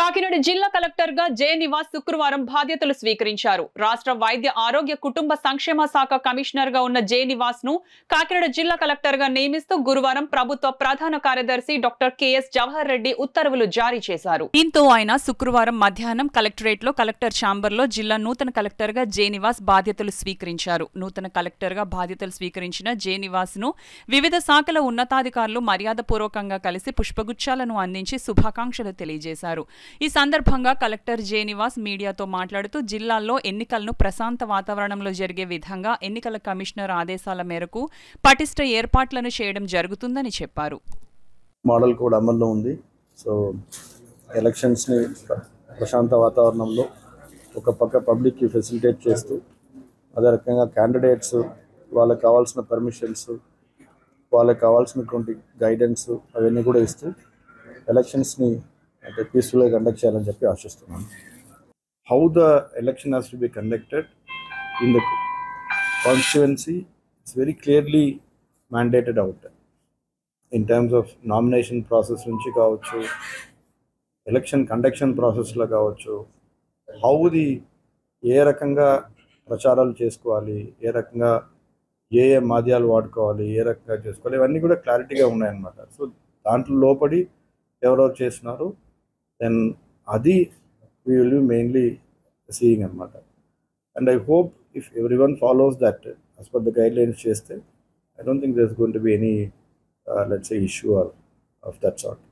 కాకినాడ జిల్లా కలెక్టర్ గా జె నివాస్ శుక్రవారం బాధ్యతలు స్వీకరించారు. రాష్ట్ర వైద్య ఆరోగ్య కుటుంబ సంక్షేమ శాఖ కమిషనర్ గా ఉన్న జె నివాస్ ను కాకినాడ జిల్లా కలెక్టర్ గా నియమిస్తూ గురువారం ప్రభుత్వ ప్రధాన కార్యదర్శి డాక్టర్ కెఎస్ జవహర్ రెడ్డి ఉత్తర్వులు జారీ చేశారు. దీంతో ఆయన శుక్రవారం మధ్యాహ్నం కలెక్టరేట్ లో కలెక్టర్ ఛాంబర్ లో జిల్లా నూతన కలెక్టర్ గా జె నివాస్ బాధ్యతలు స్వీకరించారు. నూతన కలెక్టర్ గా బాధ్యతలు స్వీకరించిన జె నివాస్ ను వివిధ శాఖల ఉన్నతాధికారులు మర్యాదపూర్వకంగా కలిసి పుష్పగుచ్చాలను అందించి శుభాకాంక్షలు తెలియజేశారు. ఈ సందర్భంగా కలెక్టర్ జె నివాస్ మీడియాతో మాట్లాడుతూ జిల్లాల్లో ఎన్నికలను ప్రశాంత వాతావరణంలో జరిగే విధంగా ఎన్నికల కమిషనర్ ఆదేశాల మేరకు పటిష్ట ఏర్పాట్లను చేయడం జరుగుతుందని చెప్పారు. మోడల్ కోడ్ అమల్లో ఉంది. సో ఎలక్షన్స్ ని ప్రశాంత వాతావరణంలో ఒక పక్క పబ్లిక్ కి ఫెసిలిటేట్ చేస్తూ అదే రకంగా క్యాండిడేట్స్ వాళ్ళకి కావాల్సిన పర్మిషన్స్ వాళ్ళకి కావాల్సినటువంటి గైడెన్స్ అవన్నీ కూడా ఇస్తూ ఎలక్షన్స్ని అంటే పీస్ఫుల్గా కండక్ట్ చేయాలని చెప్పి ఆశిస్తున్నాను. How the election has to be conducted in the constituency it's very clearly mandated out in terms of nomination process నుంచి కావచ్చు, ఎలక్షన్ కండక్షన్ ప్రాసెస్లో కావచ్చు, ఏ రకంగా ప్రచారాలు చేసుకోవాలి, ఏ రకంగా ఏ మాధ్యాలు వాడుకోవాలి, ఏ రకంగా చేసుకోవాలి, ఇవన్నీ కూడా క్లారిటీగా ఉన్నాయన్నమాట. సో దాంట్లో లోపడి ఎవరెవరు చేస్తున్నారు దెన్ అది we will be mainly seeing అనమాట. And I hope if everyone follows that as per the guidelines చేస్తే I don't think there is going to be any let's say issue or of that sort.